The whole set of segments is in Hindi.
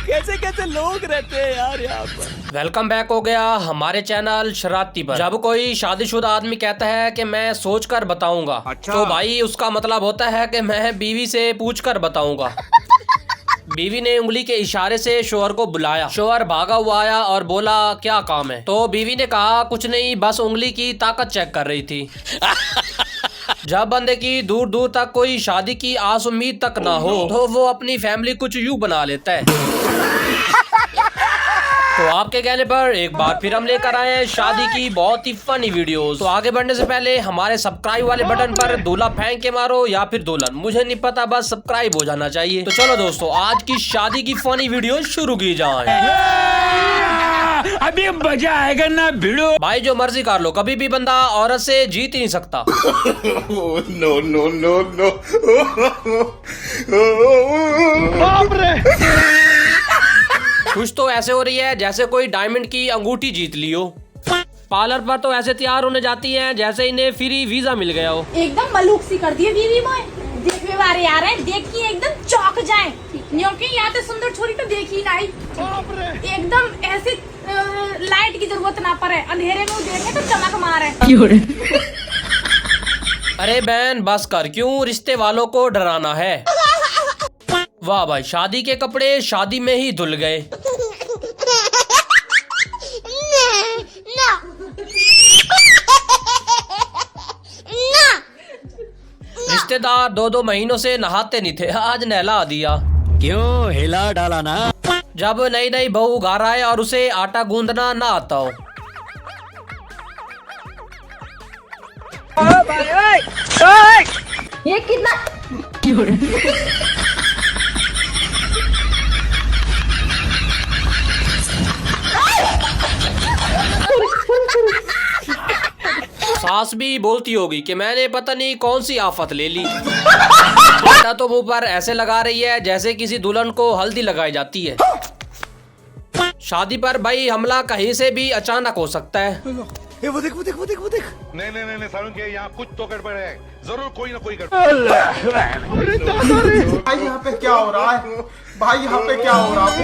कैसे कैसे लोग रहते हैं यार यहाँ पर। वेलकम बैक हो गया हमारे चैनल शरारती पर। जब कोई शादीशुदा आदमी कहता है कि मैं सोच कर बताऊंगा, तो भाई उसका मतलब होता है कि मैं बीवी से पूछ कर बताऊंगा। बीवी ने उंगली के इशारे से शोहर को बुलाया। शोहर भागा हुआ आया और बोला क्या काम है। तो बीवी ने कहा कुछ नहीं, बस उंगली की ताकत चेक कर रही थी। जब बंदे की दूर दूर तक कोई शादी की आस उम्मीद तक ना हो, तो वो अपनी फैमिली कुछ यूं बना लेता है। तो आपके कहने पर एक बार फिर हम लेकर आए हैं शादी की बहुत ही फनी वीडियोस। तो आगे बढ़ने से पहले हमारे सब्सक्राइब वाले बटन पर दूल्हा फेंक के मारो या फिर दुल्हन, मुझे नहीं पता, बस सब्सक्राइब हो जाना चाहिए। तो चलो दोस्तों, आज की शादी की फनी वीडियो शुरू की जाए। अभी मजा आएगा ना भिड़ो। भाई जो मर्जी कर लो, कभी भी बंदा औरत से जीत ही नहीं सकता। No no no no. कुछ तो ऐसे हो रही है जैसे कोई डायमंड की अंगूठी जीत ली हो। पार्लर पर तो ऐसे तैयार होने जाती हैं जैसे इन्हें फ्री वीजा मिल गया हो। एकदम मलूक सी कर दिए बीवी मोए। देखने वाले आ रहे हैं, देख के एकदम चौंक जाएं। क्योंकि यहाँ तो सुंदर छोरी तो देखी नहीं, एकदम ऐसी लाइट की जरूरत ना पड़े, अंधेरे में देखे तो चमक मारे। अरे बहन बस कर, क्यों रिश्ते वालों को डराना है। वाह भाई, शादी के कपड़े शादी में ही धुल गए। रिश्तेदार 2-2 महीनों से नहाते नहीं थे, आज नहला दिया। क्यों हिला डाला ना। जब नई नई बहू घर आए और उसे आटा गूंदना ना आता हो। ये कितना सास भी बोलती होगी कि मैंने पता नहीं कौन सी आफत ले ली। बेटा तो मुंह पर ऐसे लगा रही है जैसे किसी दुल्हन को हल्दी लगाई जाती है। शादी पर भाई हमला कहीं से भी अचानक हो सकता है। वो देख। नहीं सारुण के यहाँ कुछ तो गड़बड़ है, जरूर कोई ना कोई गड़बड़। भाई यहाँ पे क्या हो रहा है? भाई यहाँ पे क्या हो रहा है?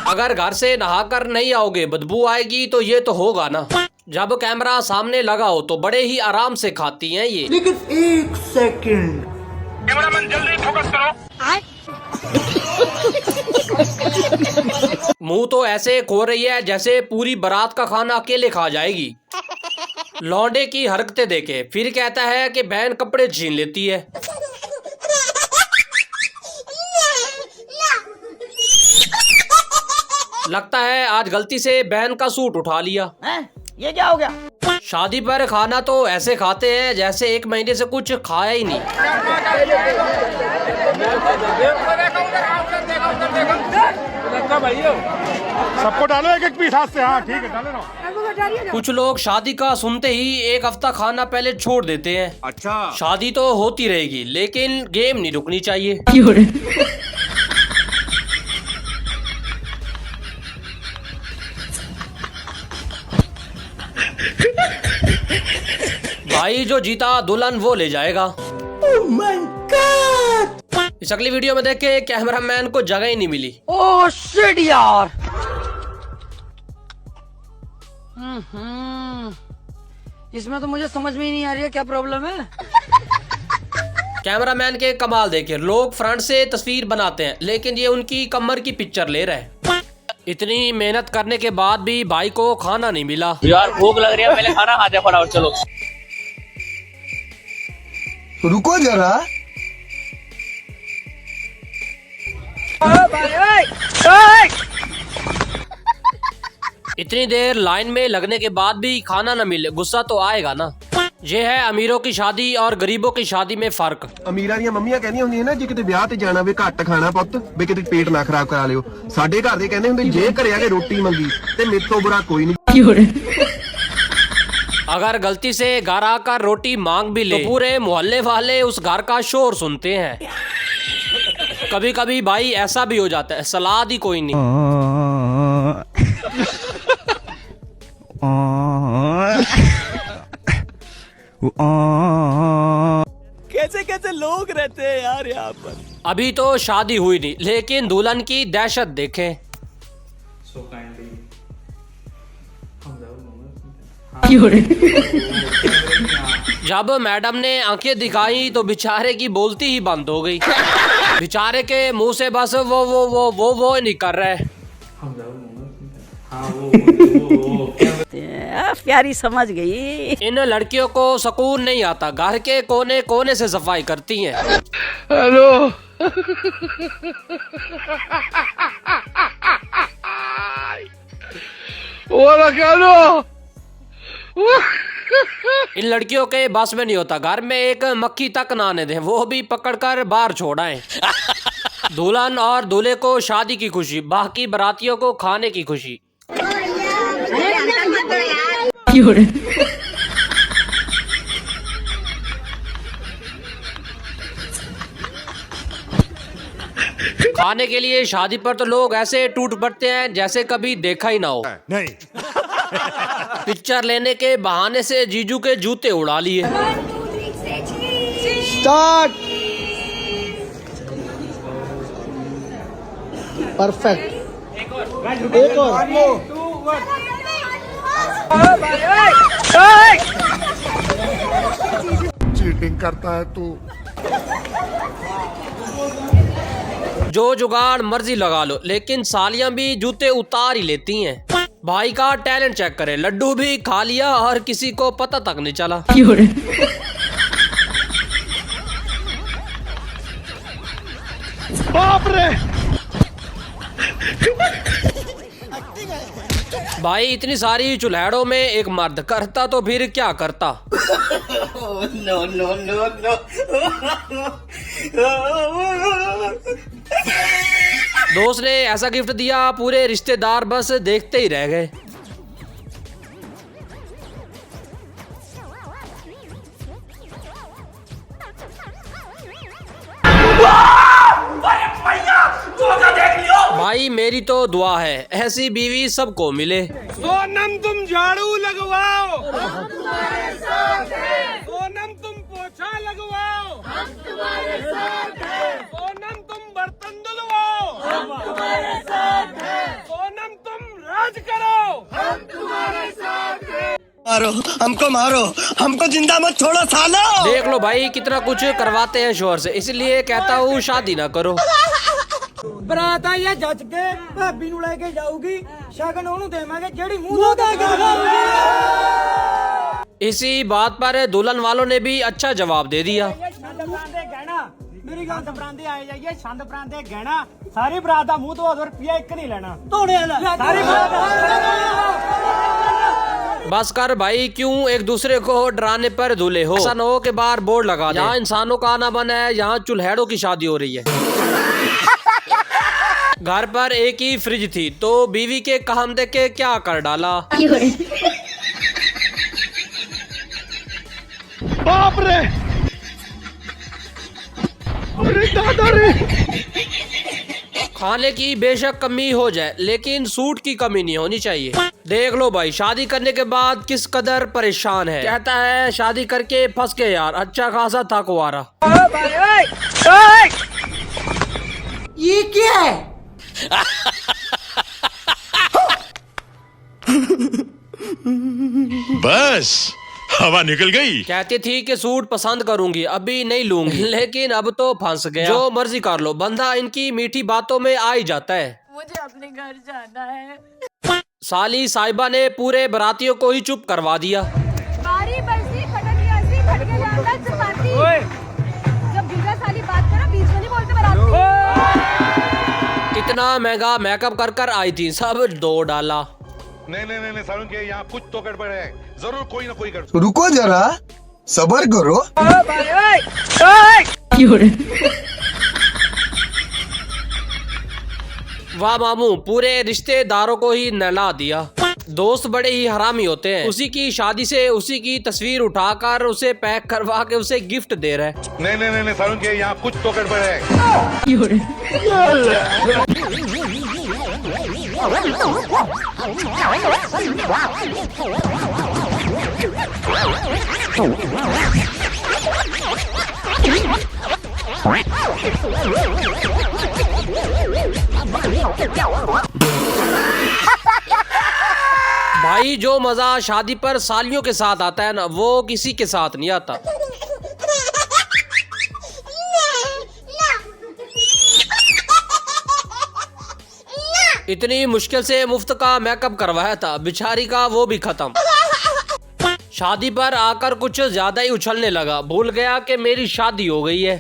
अगर घर से नहाकर नहीं आओगे बदबू आएगी, तो ये तो होगा ना। जब कैमरा सामने लगा हो तो बड़े ही आराम से खाती हैं ये। लेकिन एक सेकंड, कैमरामैन जल्दी फोकस करो। मुंह तो ऐसे खो रही है जैसे पूरी बारात का खाना अकेले खा जाएगी। लौंडे की हरकतें देखे फिर कहता है कि बहन कपड़े छीन लेती है। लगता है आज गलती से बहन का सूट उठा लिया। ये क्या हो गया। शादी पर खाना तो ऐसे खाते हैं जैसे 1 महीने से कुछ खाया ही नहीं। सबको डालो एक पीस हाथ से। हाँ ठीक है, डाले ना। कुछ लोग शादी का सुनते ही 1 हफ्ता खाना पहले छोड़ देते हैं। अच्छा शादी तो होती रहेगी लेकिन गेम नहीं रुकनी चाहिए। भाई जो जीता दुल्हन वो ले जाएगा। oh my God! इस अगली वीडियो में देखे कैमरामैन को जगह ही नहीं मिली। ओह शिट यार। इसमें तो मुझे समझ में ही नहीं आ रही है क्या प्रॉब्लम है। कैमरामैन के कमाल देखे, लोग फ्रंट से तस्वीर बनाते हैं लेकिन ये उनकी कमर की पिक्चर ले रहे हैं। इतनी मेहनत करने के बाद भी भाई को खाना नहीं मिला। यार भूख लग रही है, पहले खाना खा जाए फटाफट। चलो रुको जरा। इतनी देर लाइन में लगने के बाद भी खाना न मिले, गुस्सा तो आएगा ना। ये है अमीरों की शादी और गरीबों की शादी में फर्क। ਅਮੀਰਾਂ ਦੀਆਂ ਮੰਮੀਆਂ ਕਹਿੰਦੀਆਂ ਹੁੰਦੀਆਂ ਨਾ ਜੇ ਕਿਤੇ ਵਿਆਹ ਤੇ ਜਾਣਾ ਵੇ ਘੱਟ ਖਾਣਾ ਪੁੱਤ ਵੇ ਕਿਤੇ ਪੇਟ ਨਾ ਖਰਾਬ ਕਰਾ ਲਿਓ। ਸਾਡੇ ਘਰ ਦੇ ਕਹਿੰਦੇ ਹੁੰਦੇ ਜੇ ਘਰੇ ਆ ਕੇ ਰੋਟੀ ਮੰਗੀ ਤੇ ਮੇਰੇ ਤੋਂ ਬੁਰਾ ਕੋਈ ਨਹੀਂ। अगर गलती से घर आकर रोटी मांग भी ले तो पूरे मोहल्ले वाले उस घर का शोर सुनते हैं। कभी कभी भाई ऐसा भी हो जाता है सलाद ही कोई नहीं। कैसे कैसे लोग रहते हैं यार यहाँ पर। अभी तो शादी हुई नहीं, लेकिन दुल्हन की दहशत देखें। जब मैडम ने आंखें दिखाई तो बेचारे की बोलती ही बंद हो गई। बेचारे के मुंह से बस वो नहीं कर रहे। प्यारी समझ गई। इन लड़कियों को सुकून नहीं आता, घर के कोने कोने से सफाई करती हैं। हेलो इन लड़कियों के बस में नहीं होता घर में एक मक्खी तक ना आने दें, वो भी पकड़कर बाहर छोड़ाएं। दुल्हन और दूल्हे को शादी की खुशी, बाकी बारातियों को खाने की खुशी। खाने के लिए शादी पर तो लोग ऐसे टूट पड़ते हैं जैसे कभी देखा ही ना हो। नहीं। पिक्चर लेने के बहाने से जीजू के जूते उड़ा लिए। स्टार्ट। परफेक्ट। एक और। चीटिंग करता है तू। जो जुगाड़ मर्जी लगा लो, लेकिन सालियां भी जूते उतार ही लेती हैं। भाई का टैलेंट चेक करे, लड्डू भी खा लिया और किसी को पता तक नहीं चला। बाप रे। भाई इतनी सारी चुल्हेड़ों में एक मर्द करता तो फिर क्या करता। No no no no. दोस्त ने ऐसा गिफ्ट दिया, पूरे रिश्तेदार बस देखते ही रह गए। भाई मेरी तो दुआ है ऐसी बीवी सबको मिले। सोनम तुम झाड़ू लगवाओ, हम तुम्हारे साथ हैं। सोनम तुम पोछा लगवाओ, हम तुम्हारे साथ हैं। सोनम तुम बर्तन धुलवाओ, हम तुम्हारे साथ हैं। सोनम तुम राज करो, हम तुम्हारे साथ हैं। मारो हमको, मारो हमको, जिंदा मत छोड़ो सालो। देख लो भाई कितना कुछ करवाते हैं शोहर से, इसलिए कहता हूँ शादी ना करो। बरात आई है जज के भाभी ਨੂੰ ਲੈ ਕੇ ਜਾਊਗੀ, ਸ਼ਗਨ ਉਹਨੂੰ ਦੇਵਾਂਗੇ ਜਿਹੜੀ ਮੂੰਹ ਦਾ ਖਾਊਗੀ। इसी बात पर दुल्हन वालों ने भी अच्छा जवाब दे दिया। ਛੰਦ ਪ੍ਰਾਂਦੇ ਗਹਿਣਾ, ਮੇਰੀ ਗੱਲ ਪ੍ਰਾਂਦੇ ਆਏ ਜਾਈਏ, ਛੰਦ ਪ੍ਰਾਂਦੇ ਗਹਿਣਾ, ਸਾਰੀ ਬਰਾਤ ਦਾ ਮੂੰਹ ਤੋਂ ਰੁਪਿਆ ਇੱਕ नहीं लेना, ਧੋਣੇ वाला सारी बस कर भाई, क्यों एक दूसरे को डराने पर धुले हो। ऐसा न हो के बाहर बोर्ड लगा दे, यहाँ इंसानों का आना बना है, यहाँ चुल्हेड़ों की शादी हो रही है। घर पर एक ही फ्रिज थी तो बीवी के काम देख के क्या कर डाला। बाप रे, अरे दादा रे। खाने की बेशक कमी हो जाए, लेकिन सूट की कमी नहीं होनी चाहिए। देख लो भाई शादी करने के बाद किस कदर परेशान है। कहता है शादी करके फंस के यार, अच्छा खासा था कुंवारा। ये क्या है? बस हवा निकल गई। कहती थी कि सूट पसंद करूंगी, अभी नहीं लूंगी, लेकिन अब तो फंस गया। जो मर्जी कर लो, बंदा इनकी मीठी बातों में आ ही जाता है। मुझे अपने घर जाना है। साली साहिबा ने पूरे बारातियों को ही चुप करवा दिया। बारी बरसी खटक गई खटके जाता चपाती। जब दूसरा साली बात करो बीच में नहीं बोलते बाराती। इतना महंगा मेकअप कर कर आई थी, सब दो डाला। नहीं सारुण के यहाँ कुछ तो गड़बड़ है, जरूर कोई ना कोई गड़बड़। रुको जरा, सबर करो। वाह मामू, पूरे रिश्तेदारों को ही नहला दिया। दोस्त बड़े ही हरामी होते हैं। उसी की शादी से उसी की तस्वीर उठाकर उसे पैक करवा के उसे गिफ्ट दे रहे हैं। नहीं सारुण के यहाँ कुछ तो गड़बड़ है। भाई जो मजा शादी पर सालियों के साथ आता है ना, वो किसी के साथ नहीं आता। इतनी मुश्किल से मुफ्त का मेकअप करवाया था, बेचारी का वो भी खत्म। शादी पर आकर कुछ ज्यादा ही उछलने लगा, भूल गया कि मेरी शादी हो गई है।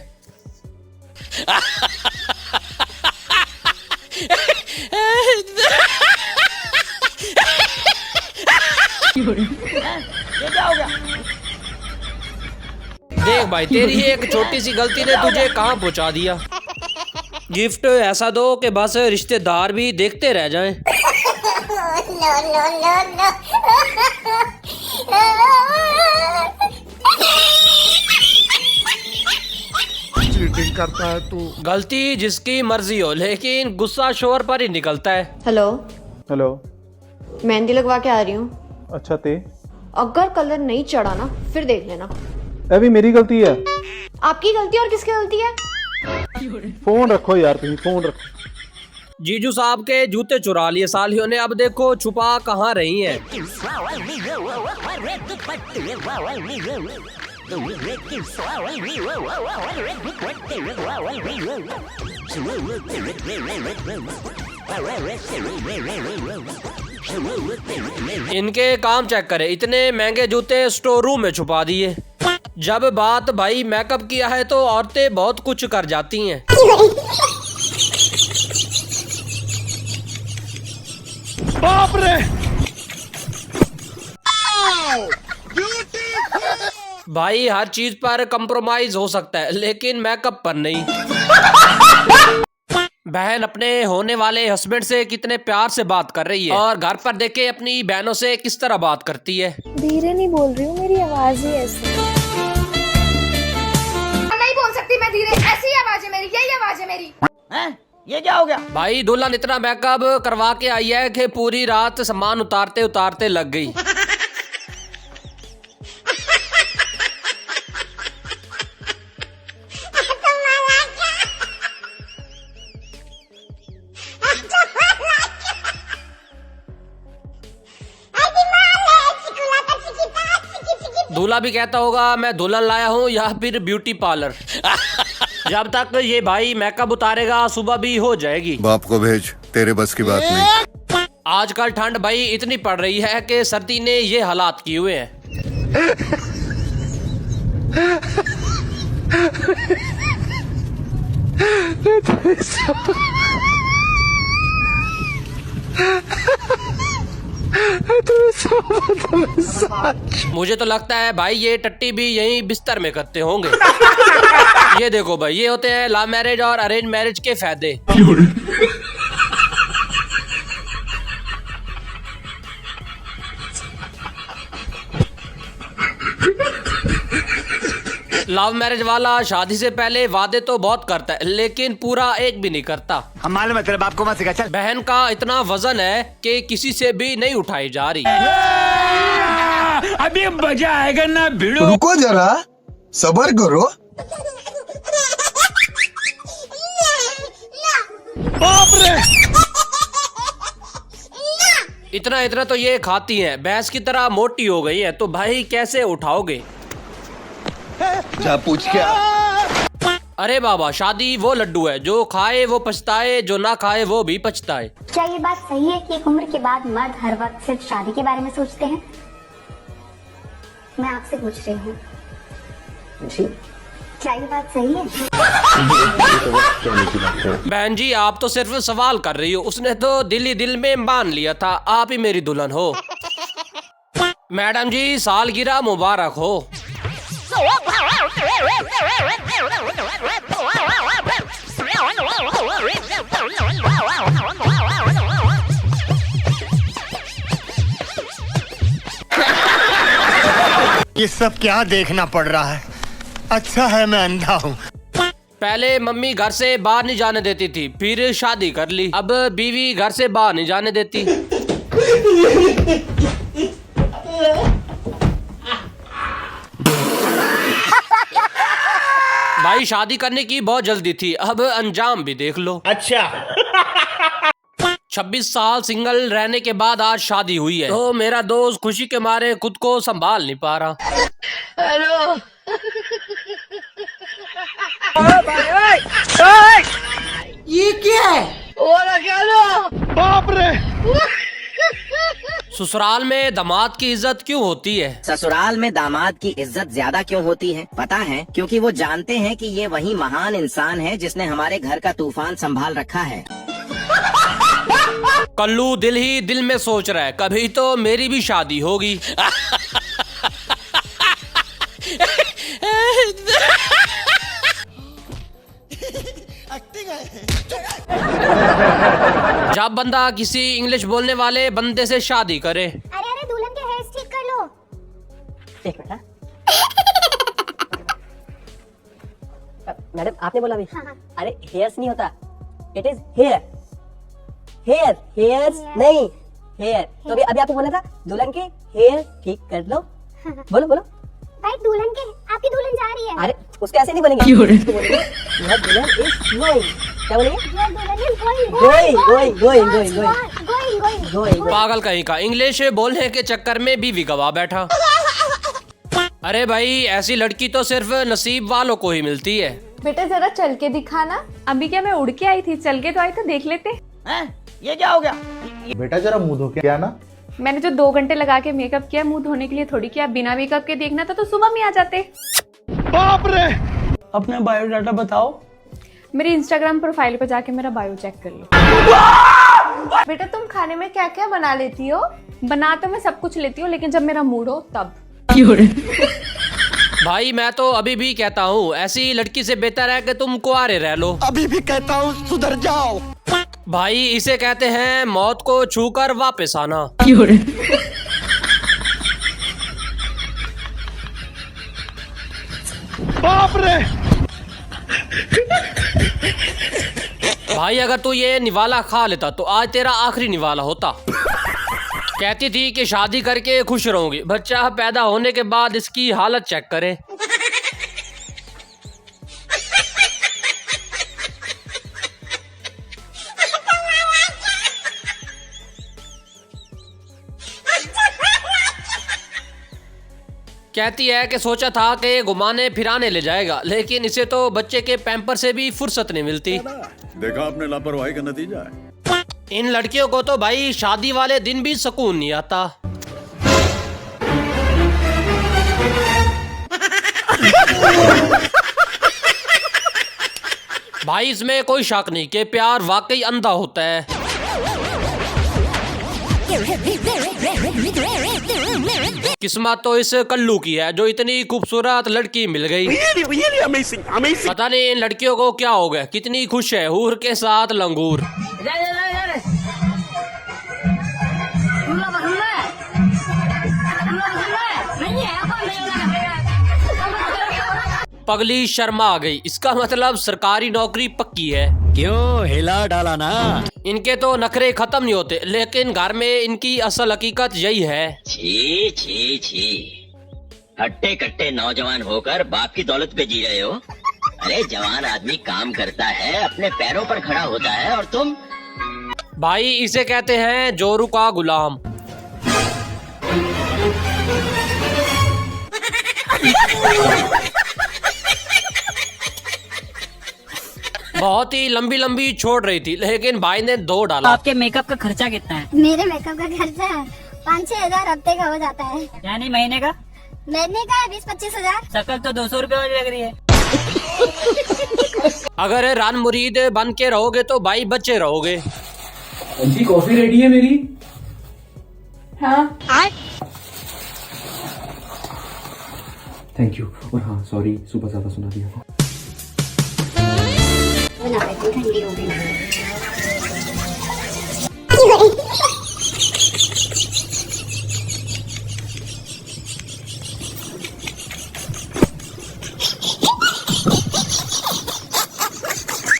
देख भाई, तेरी एक छोटी सी गलती ने तुझे कहाँ पहुँचा दिया। गिफ्ट ऐसा दो कि बस रिश्तेदार भी देखते रह जाएं। चीटिंग करता है तू। गलती जिसकी मर्जी हो, लेकिन गुस्सा शोर पर ही निकलता है। हेलो हेलो, मेहंदी लगवा के आ रही हूँ। अच्छा ते अगर कलर नहीं चढ़ा ना फिर देख लेना। अभी मेरी गलती है। आपकी गलती और किसकी गलती है? फोन रखो यार, तुम फोन रखो। जीजू साहब के जूते चुरा लिए सालियों ने, अब देखो छुपा कहाँ रही हैं। इनके काम चेक करें, इतने महंगे जूते स्टोर रूम में छुपा दिए। जब बात भाई मेकअप किया है तो औरतें बहुत कुछ कर जाती हैं। बाप रे। भाई हर चीज पर कंप्रोमाइज हो सकता है, लेकिन मेकअप पर नहीं। बहन अपने होने वाले हस्बैंड से कितने प्यार से बात कर रही है, और घर पर देखे अपनी बहनों से किस तरह बात करती है। धीरे नहीं बोल रही हूँ, मेरी आवाज ही ऐसी। नहीं बोल सकती मैं धीरे, ऐसी आवाज है मेरी, यही आवाज है मेरी। ये क्या हो गया? भाई दुल्हन इतना मेकअप करवा के आई है कि पूरी रात सामान उतारते उतारते लग गई। दूल्हा भी कहता होगा मैं दुल्हन लाया हूँ या फिर ब्यूटी पार्लर। जब तक ये भाई मेकअप उतारेगा सुबह भी हो जाएगी। बाप को भेज, तेरे बस की बात नहीं। आजकल ठंड भाई इतनी पड़ रही है कि सर्दी ने ये हालात किए हुए हैं। मुझे तो लगता है भाई ये टट्टी भी यहीं बिस्तर में करते होंगे। ये देखो भाई, ये होते हैं लव मैरिज और अरेंज मैरिज के फायदे। लव मैरिज वाला शादी से पहले वादे तो बहुत करता है, लेकिन पूरा एक भी नहीं करता। हम मालूम है तेरे बाप को मत सिखा। चल। बहन का इतना वजन है कि किसी से भी नहीं उठाई जा रही। अभी मजा आएगा ना भिड़ो। रुको जरा, सबर करो। बाप रे। इतना इतना तो ये खाती हैं, भैंस की तरह मोटी हो गई है, तो भाई कैसे उठाओगे? जा पूछ क्या? अरे बाबा, शादी वो लड्डू है, जो खाए वो पछताए, जो ना खाए वो भी पछताए। क्या ये बात सही है कि एक उम्र के बाद मर्द हर वक्त सिर्फ शादी के बारे में सोचते हैं? मैं आपसे पूछ रही हूँ जी, क्या ये बात सही है? बहन जी आप तो सिर्फ सवाल कर रही हो, उसने तो दिल ही दिल में मान लिया था आप ही मेरी दुल्हन हो। मैडम जी सालगिरह मुबारक हो। ये सब क्या देखना पड़ रहा है? अच्छा है मैं अंधा हूँ। पहले मम्मी घर से बाहर नहीं जाने देती थी, फिर शादी कर ली, अब बीवी घर से बाहर नहीं जाने देती। भाई शादी करने की बहुत जल्दी थी, अब अंजाम भी देख लो। अच्छा 26 साल सिंगल रहने के बाद आज शादी हुई है, तो मेरा दोस्त खुशी के मारे खुद को संभाल नहीं पा रहा। हेलो। ये क्या है? और क्या लो? बाप रे। ससुराल में दामाद की इज्जत क्यों होती है? ससुराल में दामाद की इज्जत ज्यादा क्यों होती है पता है? क्योंकि वो जानते हैं कि ये वही महान इंसान है जिसने हमारे घर का तूफान संभाल रखा है। कल्लू दिल ही दिल में सोच रहा है, कभी तो मेरी भी शादी होगी। जब बंदा किसी इंग्लिश बोलने वाले बंदे से शादी करे। अरे अरे दुल्हन के हेयर ठीक कर लो। एक मिनट। मैडम आपने बोला अभी? हाँ। अरे हेयर्स नहीं होता, it is hair. Hair hairs नहीं हेयर। तो अभी अभी आपको बोला था दुल्हन के हेयर ठीक कर लो। बोलो बोलो। भाई दुल्हन के आपकी दुल्हन जा रही है। अरे उसको ऐसे नहीं बोलेंगे, उसको बोलेंगे your दुल्हन is going। क्या बोलेंगे? Your दुल्हन is going going। पागल कहीं का, इंग्लिश बोलने के चक्कर में बीवी गवा बैठा। अरे भाई ऐसी लड़की तो सिर्फ नसीब वालों को ही मिलती है। बेटा जरा चल के दिखाना। अभी क्या मैं उड़ के आई थी, चल के तो आई तो देख लेते। ये क्या हो गया? बेटा जरा मुंह धो के क्या ना। मैंने जो 2 घंटे लगा के मेकअप किया, मुंह धोने के लिए थोड़ी किया। बिना मेकअप के देखना था तो सुबह में आ जाते। बाप रे। अपना बायोडाटा बताओ। मेरी इंस्टाग्राम प्रोफाइल पे जाके मेरा बायो चेक कर लो। बेटा तुम खाने में क्या क्या बना लेती हो? बना तो मैं सब कुछ लेती हूँ, लेकिन जब मेरा मूड हो तब। भाई मैं तो अभी भी कहता हूँ ऐसी लड़की से बेहतर है कि तुम कुंवारे रह लो। अभी भी कहता हूँ सुधर जाओ। भाई इसे कहते हैं मौत को छूकर वापस आना। बाप रे। भाई अगर तू ये निवाला खा लेता तो आज तेरा आखिरी निवाला होता। कहती थी कि शादी करके खुश रहूंगी, बच्चा पैदा होने के बाद इसकी हालत चेक करे। कहती है कि सोचा था कि घुमाने फिराने ले जाएगा, लेकिन इसे तो बच्चे के पैम्पर से भी फुर्सत नहीं मिलती। देखा आपने लापरवाही का नतीजा है। इन लड़कियों को तो भाई शादी वाले दिन भी सुकून नहीं आता। भाई इसमें कोई शक नहीं कि प्यार वाकई अंधा होता है। किस्मत तो इस कल्लू की है जो इतनी खूबसूरत लड़की मिल गई। पता नहीं इन लड़कियों को क्या हो गया, कितनी खुश है हूर के साथ लंगूर। पगली शर्मा आ गई, इसका मतलब सरकारी नौकरी पक्की है। क्यों हिला डाला ना। इनके तो नखरे खत्म नहीं होते, लेकिन घर में इनकी असल हकीकत यही है। छी छी छी, हट्टे कट्टे नौजवान होकर बाप की दौलत पे जी रहे हो। अरे जवान आदमी काम करता है, अपने पैरों पर खड़ा होता है, और तुम। भाई इसे कहते हैं जोरू का गुलाम। बहुत ही लंबी लंबी छोड़ रही थी, लेकिन भाई ने 2 डाला। आपके मेकअप का खर्चा कितना है? मेरे मेकअप का खर्चा 5-6 हजार हफ्ते का हो जाता है। यानी महीने का? महीने का 20-25 हजार। शक्ल तो 200 रुपए वाली लग रही है। अगर रान मुरीद बन के रहोगे तो भाई बच्चे रहोगे। जी कॉफी रेडी है मेरी। हाँ थैंक यू। और हाँ सॉरी सुबह ज्यादा सुना दिया था। ठंडी हो गई।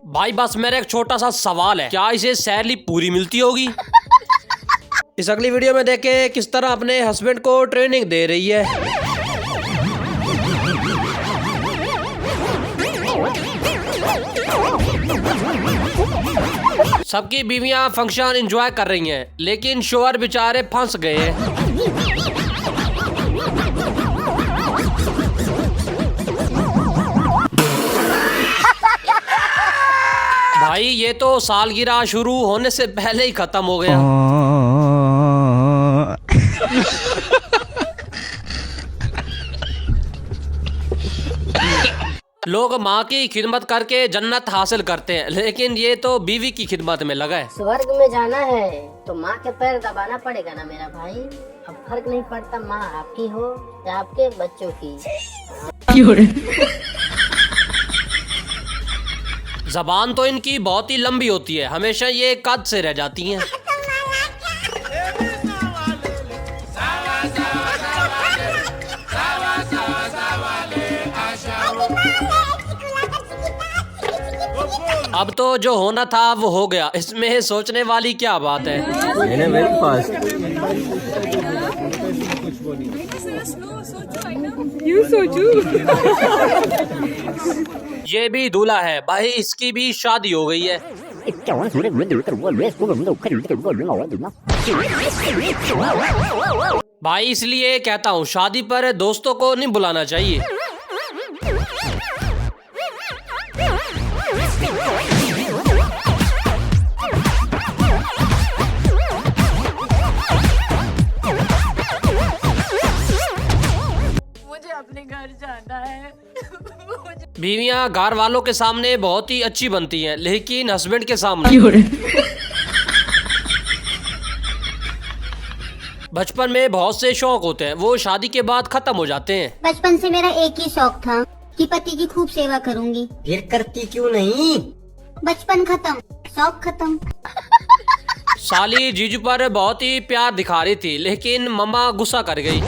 भाई बस मेरा एक छोटा सा सवाल है, क्या इसे सैलरी पूरी मिलती होगी? इस अगली वीडियो में देखें किस तरह अपने हस्बैंड को ट्रेनिंग दे रही है। सबकी बीवियां फंक्शन एंजॉय कर रही हैं, लेकिन शोहर बेचारे फंस गए हैं। भाई ये तो सालगिरह शुरू होने से पहले ही खत्म हो गया। लोग माँ की खिदमत करके जन्नत हासिल करते हैं, लेकिन ये तो बीवी की खिदमत में लगा है। स्वर्ग में जाना है तो माँ के पैर दबाना पड़ेगा ना मेरा भाई। अब फर्क नहीं पड़ता माँ आपकी हो या आपके बच्चों की। जबान तो इनकी बहुत ही लंबी होती है, हमेशा ये कद से रह जाती हैं। अब तो जो होना था वो हो गया, इसमें सोचने वाली क्या बात है। ये भी दूल्हा है भाई, इसकी भी शादी हो गई है। भाई इसलिए कहता हूँ शादी पर दोस्तों को नहीं बुलाना चाहिए। मुझे अपने घर जाना है। बीवियां घर वालों के सामने बहुत ही अच्छी बनती हैं, लेकिन हस्बैंड के सामने। बचपन में बहुत से शौक होते हैं, वो शादी के बाद खत्म हो जाते हैं। बचपन से मेरा एक ही शौक था कि पति की खूब सेवा करूंगी। फिर करती क्यों नहीं? बचपन खत्म, शौक खत्म। साली जीजू पर बहुत ही प्यार दिखा रही थी, लेकिन मम्मा गुस्सा कर गई।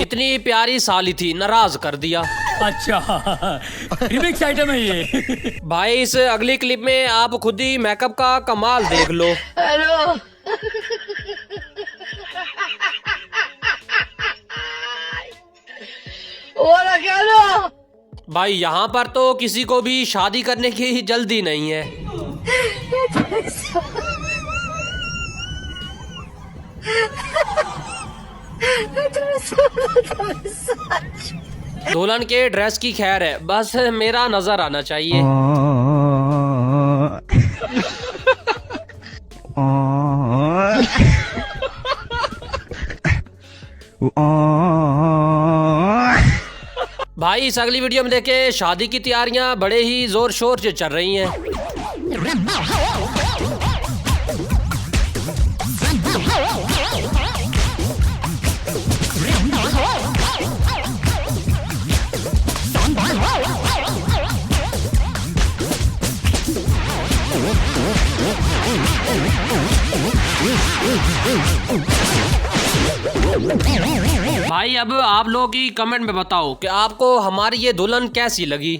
इतनी प्यारी साली थी, नाराज कर दिया। अच्छा रिमिक्स आइटम है ये। भाई इस अगली क्लिप में आप खुद ही मेकअप का कमाल देख लो। हेलो और क्या लो? भाई यहाँ पर तो किसी को भी शादी करने की जल्दी नहीं है। दुल्हन के ड्रेस की खैर है, बस मेरा नजर आना चाहिए। भाई इस अगली वीडियो में देखे शादी की तैयारियां बड़े ही जोर शोर से चल रही हैं। भाई अब आप लोग ही कमेंट में बताओ कि आपको हमारी ये दुल्हन कैसी लगी।